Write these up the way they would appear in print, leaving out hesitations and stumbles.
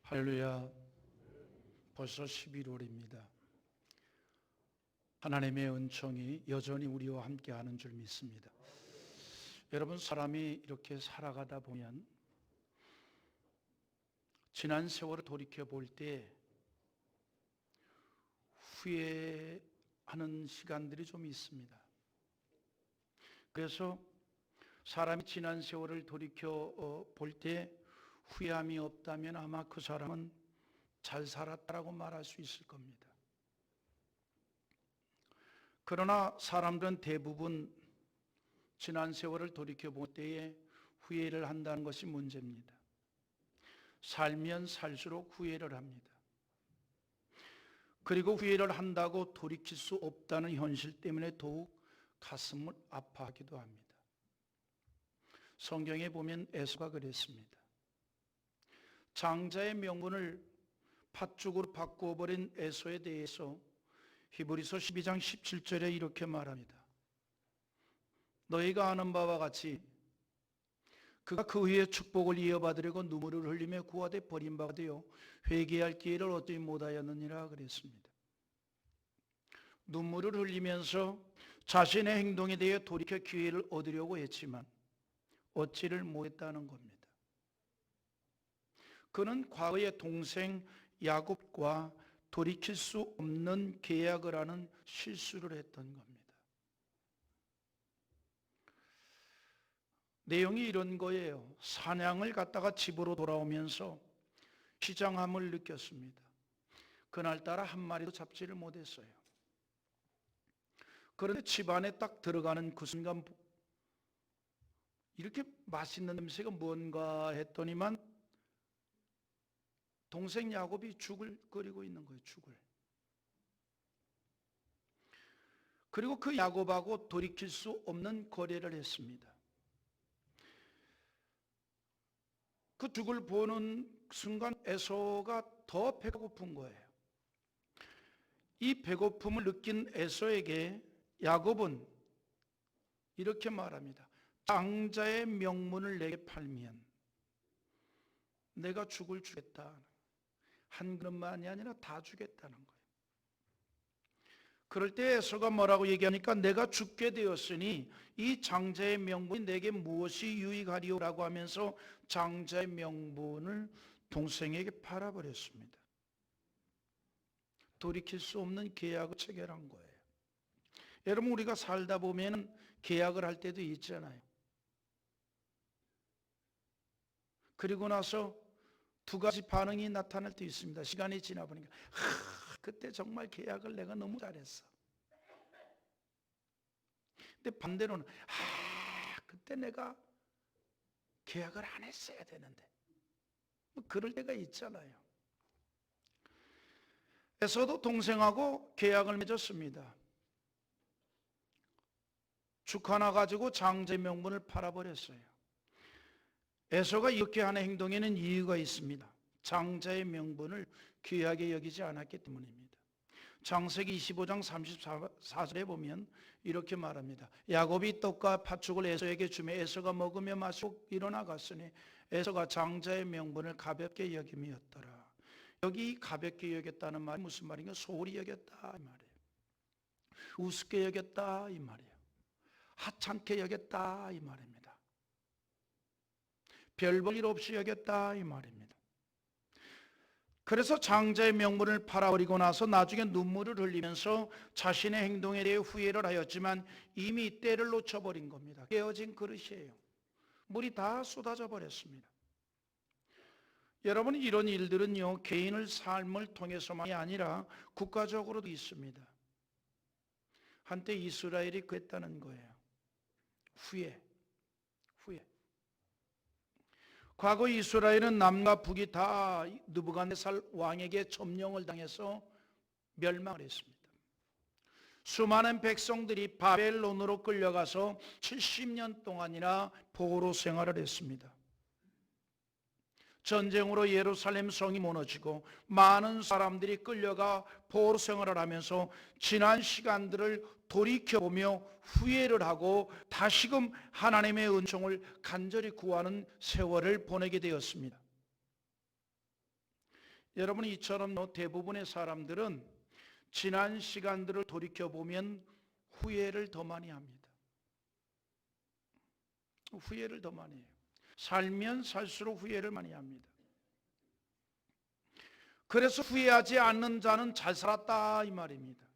할렐루야. 벌써 11월입니다. 하나님의 은총이 여전히 우리와 함께하는 줄 믿습니다. 여러분, 사람이 이렇게 살아가다 보면 지난 세월을 돌이켜 볼 때 후회하는 시간들이 좀 있습니다. 그래서 사람이 지난 세월을 돌이켜 볼 때 후회함이 없다면 아마 그 사람은 잘 살았다라고 말할 수 있을 겁니다. 그러나 사람들은 대부분 지난 세월을 돌이켜 볼 때에 후회를 한다는 것이 문제입니다. 살면 살수록 후회를 합니다. 그리고 후회를 한다고 돌이킬 수 없다는 현실 때문에 더욱 가슴을 아파하기도 합니다. 성경에 보면 에서가 그랬습니다. 장자의 명분을 팥죽으로 바꾸어 버린 에서에 대해서 히브리서 12장 17절에 이렇게 말합니다. 너희가 아는 바와 같이 그가 그 후에 축복을 이어받으려고 눈물을 흘리며 구하되 버림받아 되어 회개할 기회를 얻지 못하였느니라 그랬습니다. 눈물을 흘리면서 자신의 행동에 대해 돌이켜 기회를 얻으려고 했지만 얻지를 못했다는 겁니다. 그는 과거의 동생 야곱과 돌이킬 수 없는 계약을 하는 실수를 했던 겁니다. 내용이 이런 거예요. 사냥을 갔다가 집으로 돌아오면서 시장함을 느꼈습니다. 그날따라 한 마리도 잡지를 못했어요. 그런데 집 안에 딱 들어가는 그 순간 이렇게 맛있는 냄새가 뭔가 했더니만 동생 야곱이 죽을 끓이고 있는 거예요. 죽을. 그리고 그 야곱하고 돌이킬 수 없는 거래를 했습니다. 그 죽을 보는 순간 에서가 더 배가 고픈 거예요. 이 배고픔을 느낀 에서에게 야곱은 이렇게 말합니다. 장자의 명분을 내게 팔면 내가 죽을 주겠다. 한 그릇만이 아니라 다 주겠다는 거예요. 그럴 때 에서가 뭐라고 얘기하니까 내가 죽게 되었으니 이 장자의 명분이 내게 무엇이 유익하리오라고 하면서 장자의 명분을 동생에게 팔아버렸습니다. 돌이킬 수 없는 계약을 체결한 거예요. 여러분, 우리가 살다 보면 계약을 할 때도 있잖아요. 그리고 나서 두 가지 반응이 나타날 때 있습니다. 시간이 지나 보니까 그때 정말 계약을 내가 너무 잘했어. 근데 반대로는 그때 내가 계약을 안 했어야 되는데 뭐 그럴 때가 있잖아요. 에서도 동생하고 계약을 맺었습니다. 죽 하나 가지고 장자의 명분을 팔아버렸어요. 에서가 이렇게 하는 행동에는 이유가 있습니다. 장자의 명분을 귀하게 여기지 않았기 때문입니다. 창세기 25장 34절에 보면 이렇게 말합니다. 야곱이 떡과 팥죽을 에서에게 주며 에서가 먹으며 마시고 일어나 갔으니 에서가 장자의 명분을 가볍게 여김이었더라. 여기 가볍게 여겼다는 말이 무슨 말인가? 소홀히 여겼다 이 말이에요. 우습게 여겼다 이 말이에요. 하찮게 여겼다 이 말입니다. 별 볼 일 없이 여겼다 이 말입니다. 그래서 장자의 명분을 팔아버리고 나서 나중에 눈물을 흘리면서 자신의 행동에 대해 후회를 하였지만 이미 때를 놓쳐버린 겁니다. 깨어진 그릇이에요. 물이 다 쏟아져 버렸습니다. 여러분, 이런 일들은요, 개인의 삶을 통해서만이 아니라 국가적으로도 있습니다. 한때 이스라엘이 그랬다는 거예요. 후회. 과거 이스라엘은 남과 북이 다 느부갓네살 왕에게 점령을 당해서 멸망을 했습니다. 수많은 백성들이 바벨론으로 끌려가서 70년 동안이나 포로 생활을 했습니다. 전쟁으로 예루살렘 성이 무너지고 많은 사람들이 끌려가 포로 생활을 하면서 지난 시간들을 돌이켜보며 후회를 하고 다시금 하나님의 은총을 간절히 구하는 세월을 보내게 되었습니다. 여러분, 이처럼 대부분의 사람들은 지난 시간들을 돌이켜보면 후회를 더 많이 합니다. 후회를 더 많이 해요. 살면 살수록 후회를 많이 합니다. 그래서 후회하지 않는 자는 잘 살았다 이 말입니다.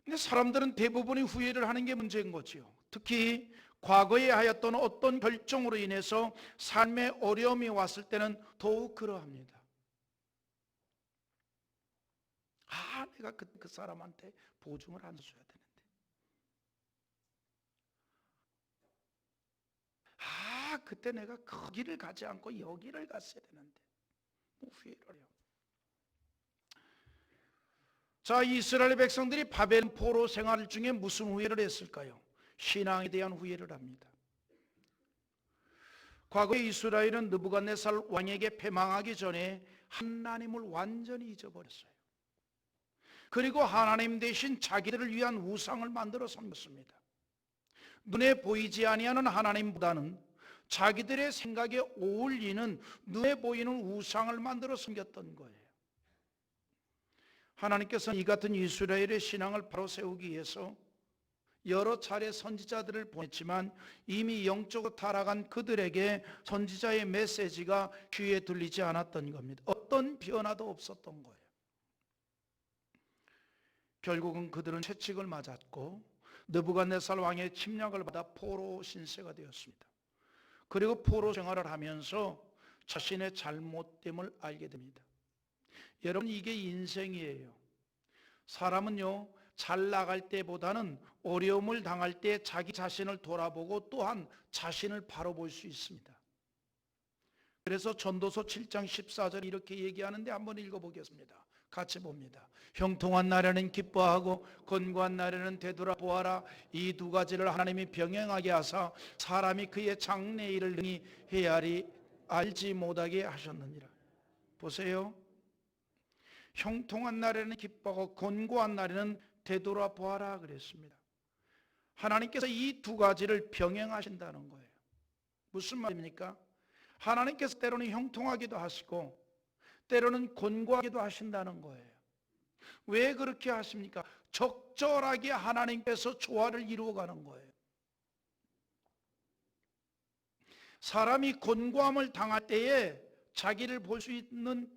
근데 사람들은 대부분이 후회를 하는 게 문제인 거지요. 특히 과거에 하였던 어떤 결정으로 인해서 삶에 어려움이 왔을 때는 더욱 그러합니다. 내가 그 사람한테 보증을 안 줘야 되는데. 그때 내가 거기를 가지 않고 여기를 갔어야 되는데. 후회를 해요. 자, 이스라엘 백성들이 바벨 포로 생활 중에 무슨 후회를 했을까요? 신앙에 대한 후회를 합니다. 과거에 이스라엘은 느부갓네살 왕에게 패망하기 전에 하나님을 완전히 잊어버렸어요. 그리고 하나님 대신 자기들을 위한 우상을 만들어 섬겼습니다. 눈에 보이지 아니하는 하나님보다는 자기들의 생각에 어울리는 눈에 보이는 우상을 만들어 섬겼던 거예요. 하나님께서는 이 같은 이스라엘의 신앙을 바로 세우기 위해서 여러 차례 선지자들을 보냈지만 이미 영적으로 타락한 그들에게 선지자의 메시지가 귀에 들리지 않았던 겁니다. 어떤 변화도 없었던 거예요. 결국은 그들은 채찍을 맞았고 느부갓네살 왕의 침략을 받아 포로 신세가 되었습니다. 그리고 포로 생활을 하면서 자신의 잘못됨을 알게 됩니다. 여러분, 이게 인생이에요. 사람은요, 잘 나갈 때보다는 어려움을 당할 때 자기 자신을 돌아보고 또한 자신을 바로 볼 수 있습니다. 그래서 전도서 7장 14절 이렇게 얘기하는데 한번 읽어보겠습니다. 같이 봅니다. 형통한 날에는 기뻐하고 권고한 날에는 되돌아보아라. 이 두 가지를 하나님이 병행하게 하사 사람이 그의 장래일을 능히 헤아리 알지 못하게 하셨느니라. 보세요. 형통한 날에는 기뻐하고 권고한 날에는 되돌아보아라 그랬습니다. 하나님께서 이 두 가지를 병행하신다는 거예요. 무슨 말입니까? 하나님께서 때로는 형통하기도 하시고 때로는 권고하기도 하신다는 거예요. 왜 그렇게 하십니까? 적절하게 하나님께서 조화를 이루어가는 거예요. 사람이 권고함을 당할 때에 자기를 볼 수 있는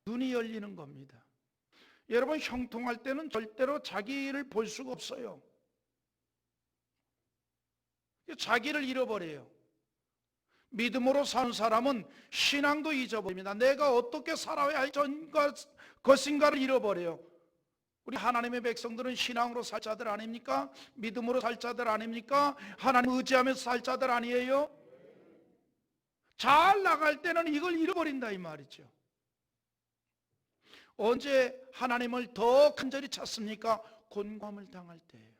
눈이 열리는 겁니다. 여러분, 형통할 때는 절대로 자기를 볼 수가 없어요. 자기를 잃어버려요. 믿음으로 사는 사람은 신앙도 잊어버립니다. 내가 어떻게 살아야 할 것인가를 잃어버려요. 우리 하나님의 백성들은 신앙으로 살 자들 아닙니까? 믿음으로 살 자들 아닙니까? 하나님 의지하면서 살 자들 아니에요? 잘 나갈 때는 이걸 잃어버린다 이 말이죠. 언제 하나님을 더 간절히 찾습니까? 곤고함을 당할 때예요.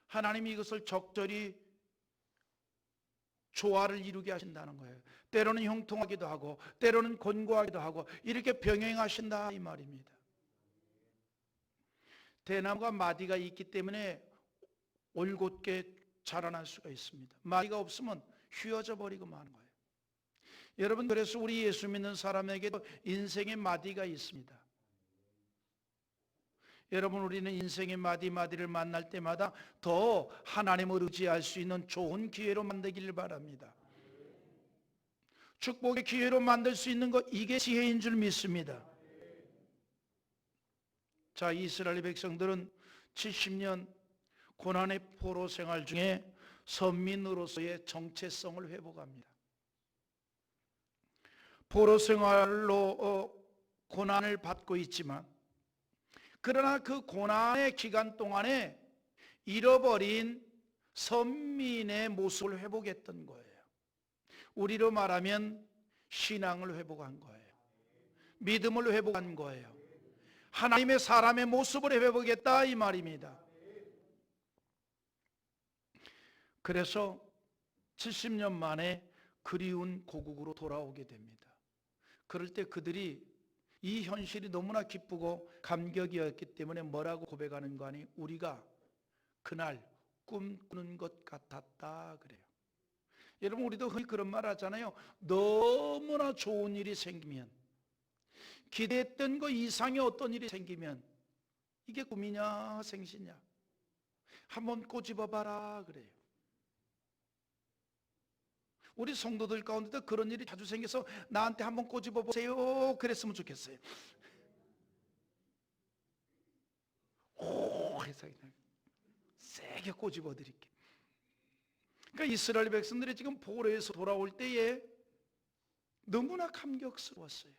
하나님이 이것을 적절히 조화를 이루게 하신다는 거예요. 때로는 형통하기도 하고 때로는 곤고하기도 하고 이렇게 병행하신다 이 말입니다. 대나무가 마디가 있기 때문에 올곧게 자라날 수가 있습니다. 마디가 없으면 휘어져 버리고 마는 거예요. 여러분, 그래서 우리 예수 믿는 사람에게도 인생의 마디가 있습니다. 여러분, 우리는 인생의 마디마디를 만날 때마다 더 하나님을 의지할 수 있는 좋은 기회로 만들기를 바랍니다. 축복의 기회로 만들 수 있는 것, 이게 지혜인 줄 믿습니다. 자, 이스라엘 백성들은 70년 고난의 포로 생활 중에 선민으로서의 정체성을 회복합니다. 포로 생활로 고난을 받고 있지만 그러나 그 고난의 기간 동안에 잃어버린 선민의 모습을 회복했던 거예요. 우리로 말하면 신앙을 회복한 거예요. 믿음을 회복한 거예요. 하나님의 사람의 모습을 회복했다 이 말입니다. 그래서 70년 만에 그리운 고국으로 돌아오게 됩니다. 그럴 때 그들이 이 현실이 너무나 기쁘고 감격이었기 때문에 뭐라고 고백하는 거 아니? 우리가 그날 꿈꾸는 것 같았다 그래요. 여러분, 우리도 흔히 그런 말 하잖아요. 너무나 좋은 일이 생기면, 기대했던 것 이상의 어떤 일이 생기면 이게 꿈이냐 생시냐 한번 꼬집어봐라 그래요. 우리 성도들 가운데도 그런 일이 자주 생겨서 나한테 한번 꼬집어 보세요 그랬으면 좋겠어요. 오 해서 그냥 세게 꼬집어 드릴게. 그러니까 이스라엘 백성들이 지금 포로에서 돌아올 때에 너무나 감격스러웠어요.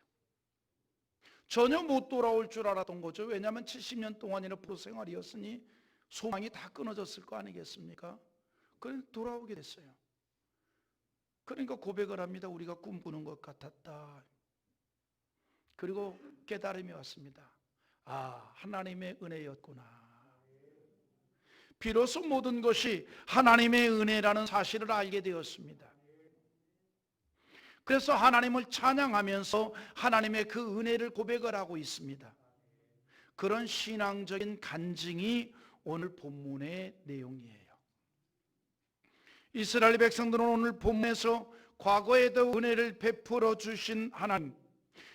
전혀 못 돌아올 줄 알았던 거죠. 왜냐하면 70년 동안이나 포로 생활이었으니 소망이 다 끊어졌을 거 아니겠습니까? 그런데 돌아오게 됐어요. 그러니까 고백을 합니다. 우리가 꿈꾸는 것 같았다. 그리고 깨달음이 왔습니다. 아, 하나님의 은혜였구나. 비로소 모든 것이 하나님의 은혜라는 사실을 알게 되었습니다. 그래서 하나님을 찬양하면서 하나님의 그 은혜를 고백을 하고 있습니다. 그런 신앙적인 간증이 오늘 본문의 내용이에요. 이스라엘 백성들은 오늘 본문에서 과거에도 은혜를 베풀어 주신 하나님,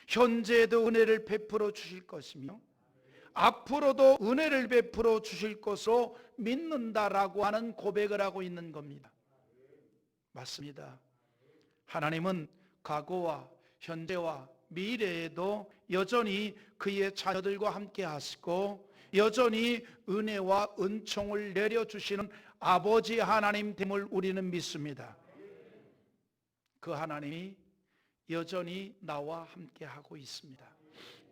현재에도 은혜를 베풀어 주실 것이며 앞으로도 은혜를 베풀어 주실 것으로 믿는다라고 하는 고백을 하고 있는 겁니다. 맞습니다. 하나님은 과거와 현재와 미래에도 여전히 그의 자녀들과 함께 하시고 여전히 은혜와 은총을 내려주시는 아버지 하나님 됨을 우리는 믿습니다. 그 하나님이 여전히 나와 함께 하고 있습니다.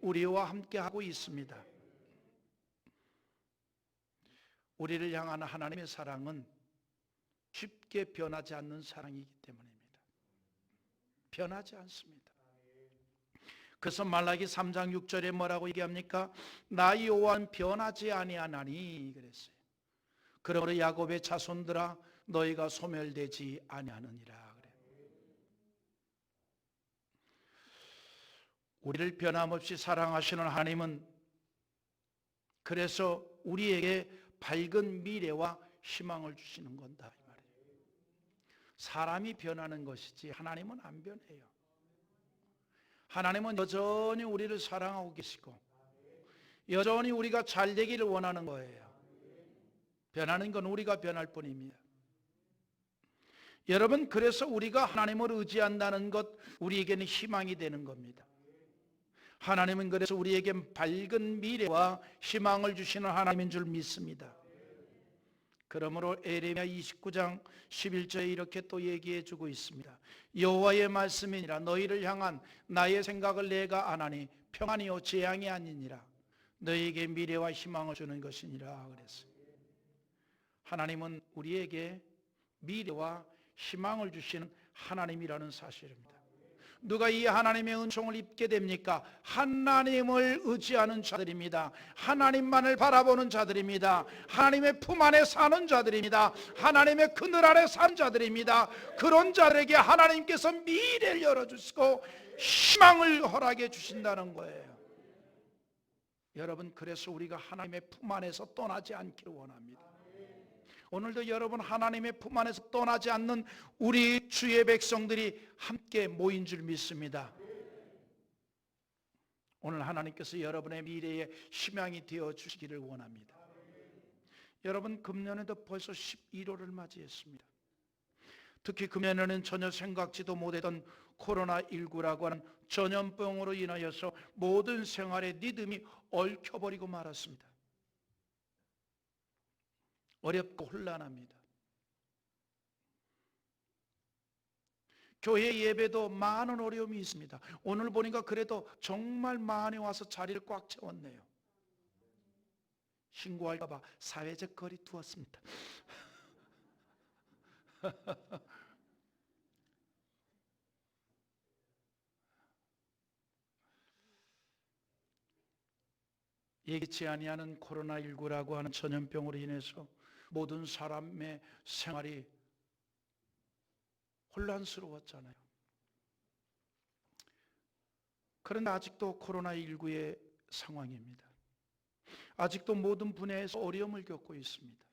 우리와 함께 하고 있습니다. 우리를 향한 하나님의 사랑은 쉽게 변하지 않는 사랑이기 때문입니다. 변하지 않습니다. 그래서 말라기 3장 6절에 뭐라고 얘기합니까? 나 여호와는 변하지 아니하나니 그랬어요. 그러므로 야곱의 자손들아 너희가 소멸되지 아니하느니라 그래요. 우리를 변함없이 사랑하시는 하나님은 그래서 우리에게 밝은 미래와 희망을 주시는 건다 이 말이에요. 사람이 변하는 것이지 하나님은 안 변해요. 하나님은 여전히 우리를 사랑하고 계시고 여전히 우리가 잘 되기를 원하는 거예요. 변하는 건 우리가 변할 뿐입니다. 여러분, 그래서 우리가 하나님을 의지한다는 것 우리에게는 희망이 되는 겁니다. 하나님은 그래서 우리에게 밝은 미래와 희망을 주시는 하나님인 줄 믿습니다. 그러므로 에레미야 29장 11절에 이렇게 또 얘기해 주고 있습니다. 여호와의 말씀이니라 너희를 향한 나의 생각을 내가 아나니 평안이요 재앙이 아니니라 너희에게 미래와 희망을 주는 것이니라 그랬어요. 하나님은 우리에게 미래와 희망을 주시는 하나님이라는 사실입니다. 누가 이 하나님의 은총을 입게 됩니까? 하나님을 의지하는 자들입니다. 하나님만을 바라보는 자들입니다. 하나님의 품 안에 사는 자들입니다. 하나님의 그늘 아래 사는 자들입니다. 그런 자들에게 하나님께서 미래를 열어주시고 희망을 허락해 주신다는 거예요. 여러분, 그래서 우리가 하나님의 품 안에서 떠나지 않기를 원합니다. 오늘도 여러분 하나님의 품 안에서 떠나지 않는 우리 주의 백성들이 함께 모인 줄 믿습니다. 오늘 하나님께서 여러분의 미래에 희망이 되어 주시기를 원합니다. 여러분, 금년에도 벌써 11월을 맞이했습니다. 특히 금년에는 전혀 생각지도 못했던 코로나19라고 하는 전염병으로 인하여서 모든 생활의 리듬이 얽혀버리고 말았습니다. 어렵고 혼란합니다. 교회 예배도 많은 어려움이 있습니다. 오늘 보니까 그래도 정말 많이 와서 자리를 꽉 채웠네요. 신고할까 봐 사회적 거리 두었습니다. 예기치 아니하는 코로나19라고 하는 전염병으로 인해서 모든 사람의 생활이 혼란스러웠잖아요. 그런데 아직도 코로나19의 상황입니다. 아직도 모든 분야에서 어려움을 겪고 있습니다.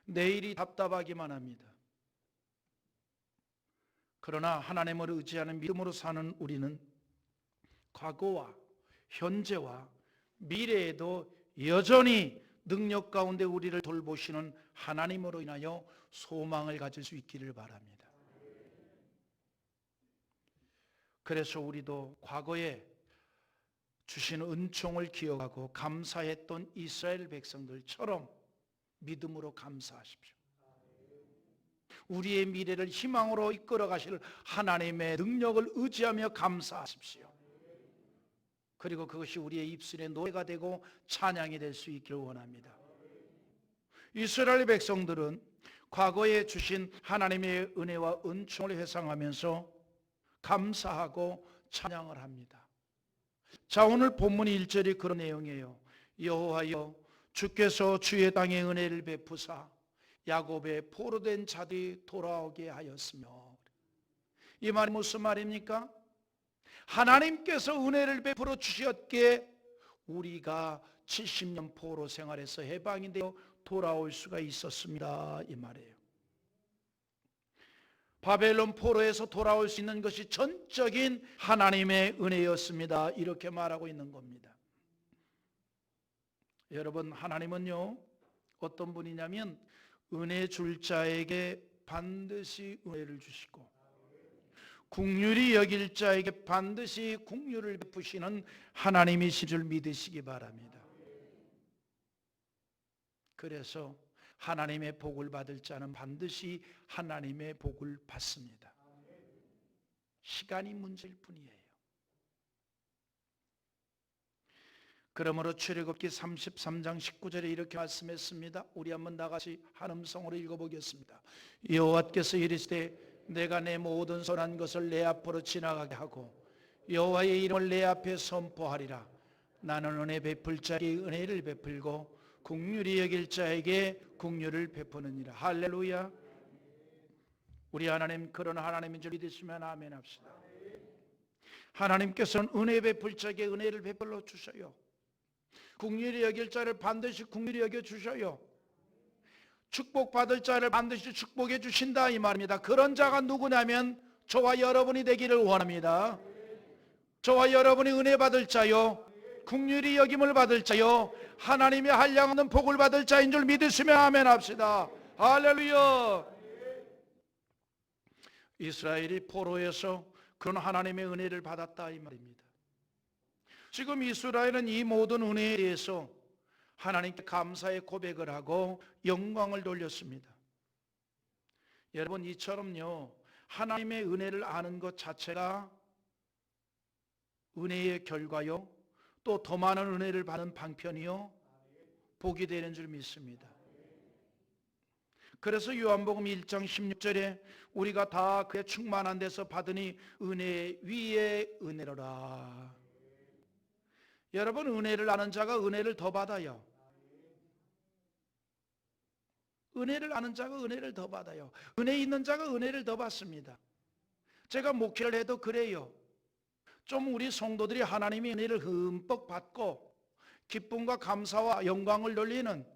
내일이 답답하기만 합니다. 그러나 하나님을 의지하는 믿음으로 사는 우리는 과거와 현재와 미래에도 여전히 능력 가운데 우리를 돌보시는 하나님으로 인하여 소망을 가질 수 있기를 바랍니다. 그래서 우리도 과거에 주신 은총을 기억하고 감사했던 이스라엘 백성들처럼 믿음으로 감사하십시오. 우리의 미래를 희망으로 이끌어 가실 하나님의 능력을 의지하며 감사하십시오. 그리고 그것이 우리의 입술의 노래가 되고 찬양이 될 수 있기를 원합니다. 이스라엘 백성들은 과거에 주신 하나님의 은혜와 은총을 회상하면서 감사하고 찬양을 합니다. 자, 오늘 본문 1절이 그런 내용이에요. 여호와여, 주께서 주의 땅에 은혜를 베푸사 야곱의 포로된 자들이 돌아오게 하였으며. 이 말이 무슨 말입니까? 하나님께서 은혜를 베풀어 주셨기에 우리가 70년 포로 생활에서 해방이 되어 돌아올 수가 있었습니다, 이 말이에요. 바벨론 포로에서 돌아올 수 있는 것이 전적인 하나님의 은혜였습니다. 이렇게 말하고 있는 겁니다. 여러분, 하나님은요 어떤 분이냐면 은혜 줄 자에게 반드시 은혜를 주시고 긍휼히 여길 자에게 반드시 긍휼을 베푸시는 하나님이신 줄 믿으시기 바랍니다. 그래서 하나님의 복을 받을 자는 반드시 하나님의 복을 받습니다. 시간이 문제일 뿐이에요. 그러므로 출애굽기 33장 19절에 이렇게 말씀했습니다. 우리 한번 나같이 한 음성으로 읽어보겠습니다. 여호와께서 이르시되 내가 내 모든 선한 것을 내 앞으로 지나가게 하고 여호와의 이름을 내 앞에 선포하리라. 나는 은혜 베풀 자에게 은혜를 베풀고 긍휼히 여길 자에게 긍휼을 베푸느니라. 할렐루야. 우리 하나님 그런 하나님인 줄 믿으시면 아멘 합시다. 하나님께서는 은혜 베풀 자에게 은혜를 베풀어 주셔요. 긍휼히 여길 자를 반드시 긍휼히 여겨 주셔요. 축복받을 자를 반드시 축복해 주신다, 이 말입니다. 그런 자가 누구냐면 저와 여러분이 되기를 원합니다. 저와 여러분이 은혜 받을 자요, 긍휼히 여김을 받을 자요, 하나님의 한량없는 복을 받을 자인 줄 믿으시면 아멘 합시다. 할렐루야. 이스라엘이 포로에서 그런 하나님의 은혜를 받았다, 이 말입니다. 지금 이스라엘은 이 모든 은혜에 대해서 하나님께 감사의 고백을 하고 영광을 돌렸습니다. 여러분, 이처럼요 하나님의 은혜를 아는 것 자체가 은혜의 결과요, 또 더 많은 은혜를 받는 방편이요 복이 되는 줄 믿습니다. 그래서 요한복음 1장 16절에 우리가 다 그의 충만한 데서 받으니 은혜 위에 은혜로라. 여러분, 은혜를 아는 자가 은혜를 더 받아요. 은혜를 아는 자가 은혜를 더 받아요. 은혜 있는 자가 은혜를 더 받습니다. 제가 목회를 해도 그래요. 좀 우리 성도들이 하나님의 은혜를 흠뻑 받고 기쁨과 감사와 영광을 돌리는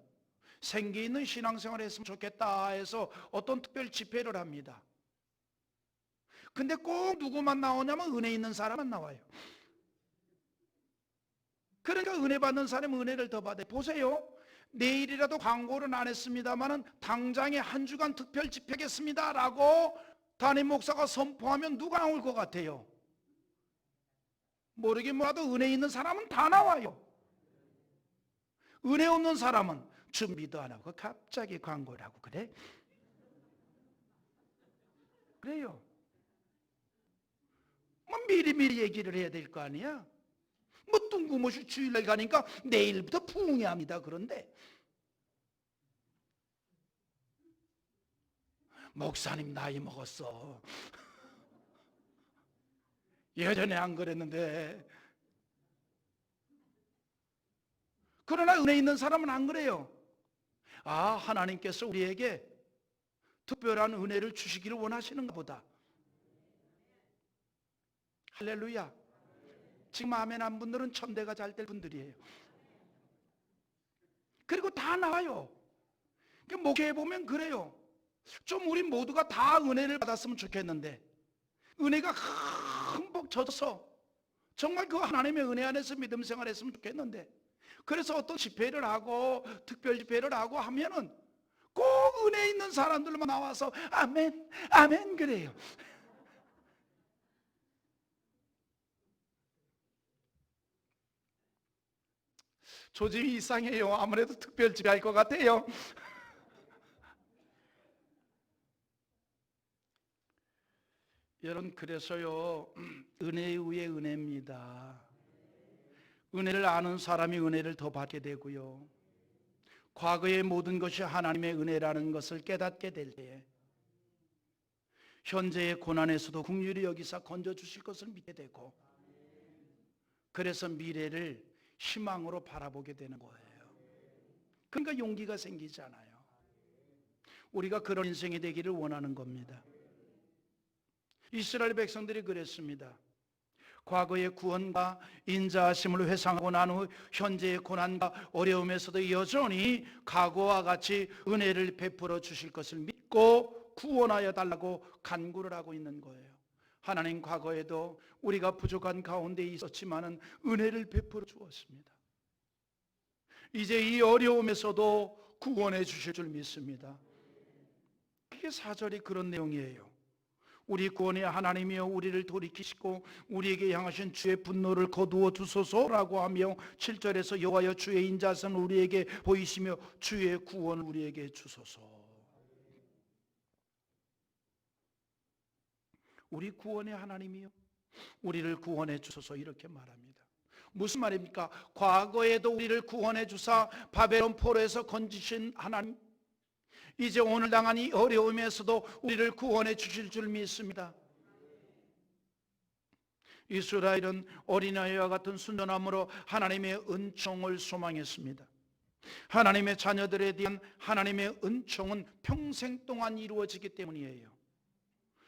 생기 있는 신앙생활을 했으면 좋겠다 해서 어떤 특별 집회를 합니다. 근데 꼭 누구만 나오냐면 은혜 있는 사람만 나와요. 그러니까 은혜 받는 사람은 은혜를 더 받아요. 보세요. 내일이라도 광고는 안 했습니다마는 당장에 한 주간 특별 집회겠습니다 라고 담임 목사가 선포하면 누가 나올 것 같아요? 모르긴 몰라도 은혜 있는 사람은 다 나와요. 은혜 없는 사람은 준비도 안 하고 갑자기 광고를 하고 그래? 그래요. 뭐 미리미리 얘기를 해야 될 거 아니야? 뭐 뜬금없이 주일날 가니까 내일부터 부흥회합니다. 그런데 목사님 나이 먹었어. 예전에 안 그랬는데. 그러나 은혜 있는 사람은 안 그래요. 아, 하나님께서 우리에게 특별한 은혜를 주시기를 원하시는가 보다. 할렐루야. 지금 아멘 한 분들은 천대가 잘 될 분들이에요. 그리고 다 나와요. 목회해 보면 그래요. 좀 우리 모두가 다 은혜를 받았으면 좋겠는데 은혜가 흠뻑 젖어서 정말 그 하나님의 은혜 안에서 믿음 생활했으면 좋겠는데, 그래서 어떤 집회를 하고 특별 집회를 하고 하면은 꼭 은혜 있는 사람들만 나와서 아멘 아멘 그래요. 조짐이 이상해요. 아무래도 특별 집회 할 것 같아요. 여러분, 그래서요, 은혜 위에 은혜입니다. 은혜를 아는 사람이 은혜를 더 받게 되고요, 과거의 모든 것이 하나님의 은혜라는 것을 깨닫게 될 때에 현재의 고난에서도 긍휼히 여기사 건져주실 것을 믿게 되고, 그래서 미래를 희망으로 바라보게 되는 거예요. 그러니까 용기가 생기잖아요. 우리가 그런 인생이 되기를 원하는 겁니다. 이스라엘 백성들이 그랬습니다. 과거의 구원과 인자하심을 회상하고 난 후 현재의 고난과 어려움에서도 여전히 과거와 같이 은혜를 베풀어 주실 것을 믿고 구원하여 달라고 간구를 하고 있는 거예요. 하나님, 과거에도 우리가 부족한 가운데 있었지만은 은혜를 베풀어 주었습니다. 이제 이 어려움에서도 구원해 주실 줄 믿습니다. 그게 4절이 그런 내용이에요. 우리 구원의 하나님이여 우리를 돌이키시고 우리에게 향하신 주의 분노를 거두어 주소서라고 하며 7절에서 여호와여 주의 인자선 우리에게 보이시며 주의 구원 우리에게 주소서. 우리 구원의 하나님이여 우리를 구원해 주소서, 이렇게 말합니다. 무슨 말입니까? 과거에도 우리를 구원해 주사 바벨론 포로에서 건지신 하나님, 이제 오늘 당한 이 어려움에서도 우리를 구원해 주실 줄 믿습니다. 이스라엘은 어린아이와 같은 순전함으로 하나님의 은총을 소망했습니다. 하나님의 자녀들에 대한 하나님의 은총은 평생 동안 이루어지기 때문이에요.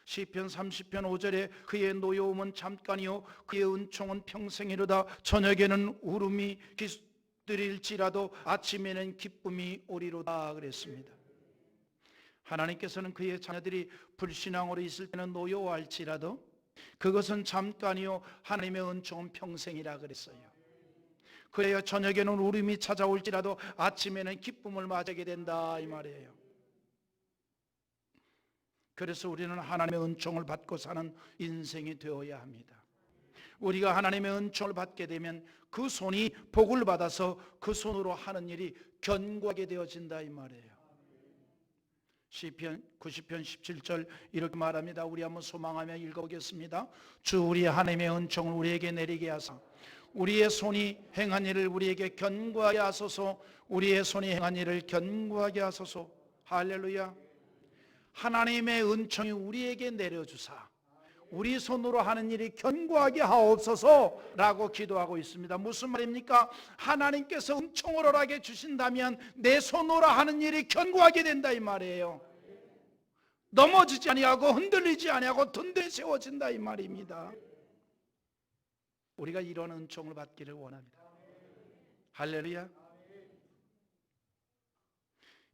시편 30편 5절에 그의 노여움은 잠깐이요 그의 은총은 평생이로다. 저녁에는 울음이 깃들일지라도 아침에는 기쁨이 오리로다 그랬습니다. 하나님께서는 그의 자녀들이 불신앙으로 있을 때는 노여워할지라도 그것은 잠깐이요 하나님의 은총은 평생이라 그랬어요. 그래야 저녁에는 울음이 찾아올지라도 아침에는 기쁨을 맞게 된다 이 말이에요. 그래서 우리는 하나님의 은총을 받고 사는 인생이 되어야 합니다. 우리가 하나님의 은총을 받게 되면 그 손이 복을 받아서 그 손으로 하는 일이 견고하게 되어진다 이 말이에요. 시편 90편 17절 이렇게 말합니다. 우리 한번 소망하며 읽어보겠습니다. 주 우리 하나님의 은총을 우리에게 내리게 하사 우리의 손이 행한 일을 우리에게 견고하게 하소서. 우리의 손이 행한 일을 견고하게 하소서. 할렐루야. 하나님의 은총이 우리에게 내려주사 우리 손으로 하는 일이 견고하게 하옵소서라고 기도하고 있습니다. 무슨 말입니까? 하나님께서 은총을 허락해 주신다면 내 손으로 하는 일이 견고하게 된다 이 말이에요. 넘어지지 아니하고 흔들리지 아니하고 든든히 세워진다 이 말입니다. 우리가 이런 은총을 받기를 원합니다. 할렐루야.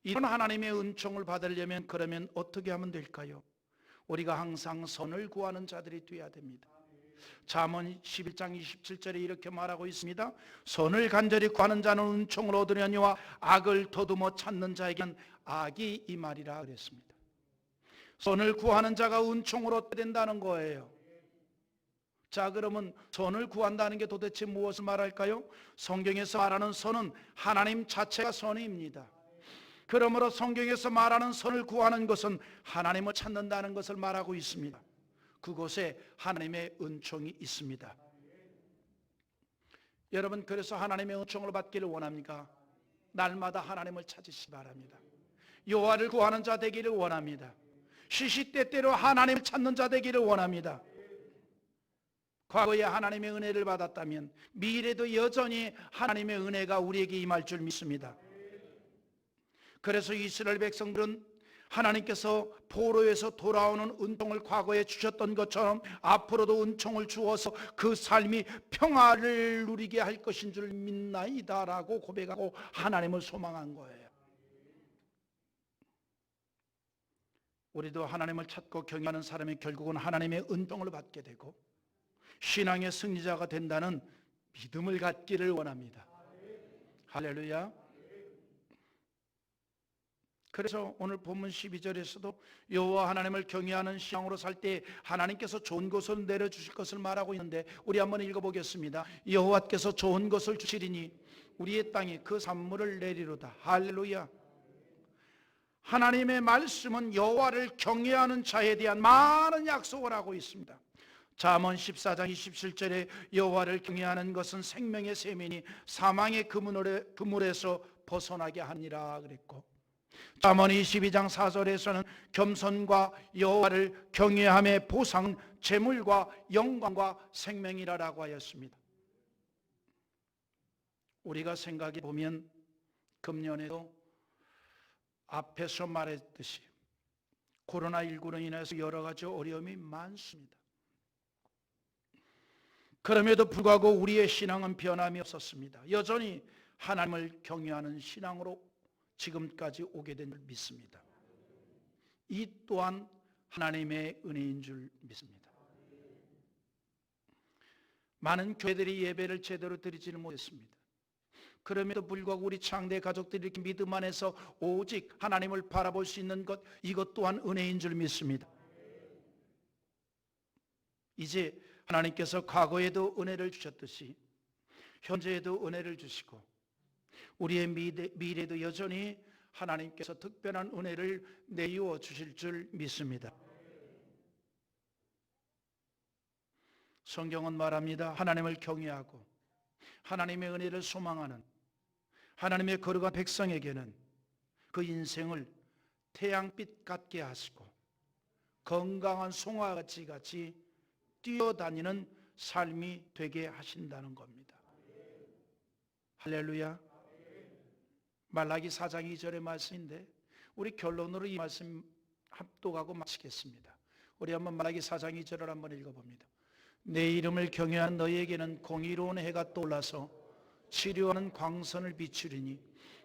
이런 하나님의 은총을 받으려면 그러면 어떻게 하면 될까요? 우리가 항상 선을 구하는 자들이 되어야 됩니다. 잠언 11장 27절에 이렇게 말하고 있습니다. 선을 간절히 구하는 자는 은총을 얻으려니와 악을 더듬어 찾는 자에게는 악이 이 말이라 그랬습니다. 선을 구하는 자가 은총을 얻게 된다는 거예요. 자, 그러면 선을 구한다는 게 도대체 무엇을 말할까요? 성경에서 말하는 선은 하나님 자체가 선입니다. 그러므로 성경에서 말하는 선을 구하는 것은 하나님을 찾는다는 것을 말하고 있습니다. 그곳에 하나님의 은총이 있습니다. 여러분, 그래서 하나님의 은총을 받기를 원합니까? 날마다 하나님을 찾으시기 바랍니다. 여호와를 구하는 자 되기를 원합니다. 시시때때로 하나님을 찾는 자 되기를 원합니다. 과거에 하나님의 은혜를 받았다면 미래도 여전히 하나님의 은혜가 우리에게 임할 줄 믿습니다. 그래서 이스라엘 백성들은 하나님께서 포로에서 돌아오는 은총을 과거에 주셨던 것처럼 앞으로도 은총을 주어서 그 삶이 평화를 누리게 할 것인 줄 믿나이다 라고 고백하고 하나님을 소망한 거예요. 우리도 하나님을 찾고 경외하는 사람이 결국은 하나님의 은총을 받게 되고 신앙의 승리자가 된다는 믿음을 갖기를 원합니다. 할렐루야. 그래서 오늘 본문 12절에서도 여호와 하나님을 경외하는 신앙으로 살 때 하나님께서 좋은 것을 내려주실 것을 말하고 있는데, 우리 한번 읽어보겠습니다. 여호와께서 좋은 것을 주시리니 우리의 땅에 그 산물을 내리로다. 할렐루야. 하나님의 말씀은 여호와를 경외하는 자에 대한 많은 약속을 하고 있습니다. 잠언 14장 27절에 여호와를 경외하는 것은 생명의 샘이니 사망의 그물에서 벗어나게 하니라 그랬고, 잠언 22장 4절에서는 겸손과 여호와를 경외함의 보상, 재물과 영광과 생명이라고 하였습니다. 우리가 생각해 보면 금년에도 앞에서 말했듯이 코로나19로 인해서 여러 가지 어려움이 많습니다. 그럼에도 불구하고 우리의 신앙은 변함이 없었습니다. 여전히 하나님을 경외하는 신앙으로 지금까지 오게 된 줄 믿습니다. 이 또한 하나님의 은혜인 줄 믿습니다. 많은 교회들이 예배를 제대로 드리지는 못했습니다. 그럼에도 불구하고 우리 창대 가족들이 이렇게 믿음 안에서 오직 하나님을 바라볼 수 있는 것, 이것 또한 은혜인 줄 믿습니다. 이제 하나님께서 과거에도 은혜를 주셨듯이 현재에도 은혜를 주시고 우리의 미래에도 여전히 하나님께서 특별한 은혜를 내이어 주실 줄 믿습니다. 성경은 말합니다. 하나님을 경외하고 하나님의 은혜를 소망하는 하나님의 거룩한 백성에게는 그 인생을 태양빛 같게 하시고 건강한 송아지 같이 뛰어다니는 삶이 되게 하신다는 겁니다. 할렐루야. 말라기 4장 2절의 말씀인데 우리 결론으로 이 말씀 합독하고 마치겠습니다. 우리 한번 말라기 4장 2절을 한번 읽어봅니다. 내 이름을 경외한 너희에게는 공의로운 해가 떠올라서 치료하는 광선을 비추리니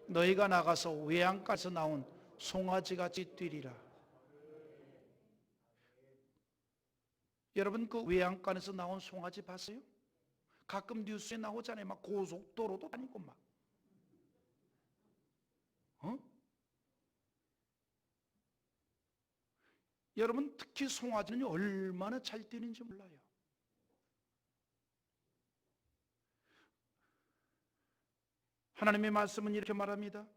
너희가 나가서 외양간에서 나온 송아지같이 뛰리라. 여러분, 그 외양간에서 나온 송아지 봤어요? 가끔 뉴스에 나오잖아요. 막 고속도로도 다니고 막. 여러분, 특히 송아지는 얼마나 잘 뛰는지 몰라요. 하나님의 말씀은 이렇게 말합니다.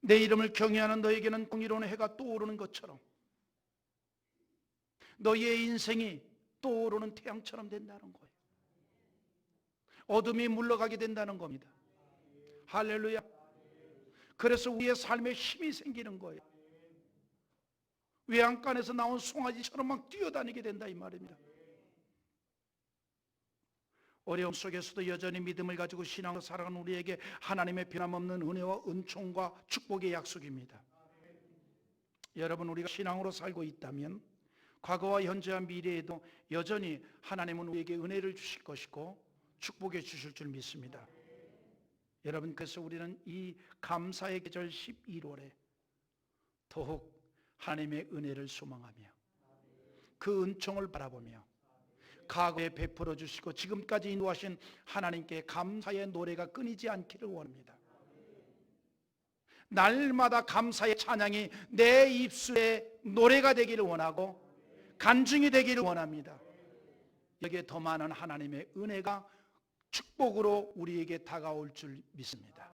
내 이름을 경외하는 너에게는 공의로운 해가 떠오르는 것처럼 너희의 인생이 떠오르는 태양처럼 된다는 거예요. 어둠이 물러가게 된다는 겁니다. 할렐루야. 그래서 우리의 삶에 힘이 생기는 거예요. 외양간에서 나온 송아지처럼 막 뛰어다니게 된다 이 말입니다. 어려움 속에서도 여전히 믿음을 가지고 신앙으로 살아가는 우리에게 하나님의 변함없는 은혜와 은총과 축복의 약속입니다. 여러분, 우리가 신앙으로 살고 있다면 과거와 현재와 미래에도 여전히 하나님은 우리에게 은혜를 주실 것이고 축복해 주실 줄 믿습니다. 여러분, 그래서 우리는 이 감사의 계절 11월에 더욱 하나님의 은혜를 소망하며 그 은총을 바라보며 과거에 베풀어 주시고 지금까지 인도하신 하나님께 감사의 노래가 끊이지 않기를 원합니다. 날마다 감사의 찬양이 내 입술에 노래가 되기를 원하고 간증이 되기를 원합니다. 여기에 더 많은 하나님의 은혜가 축복으로 우리에게 다가올 줄 믿습니다.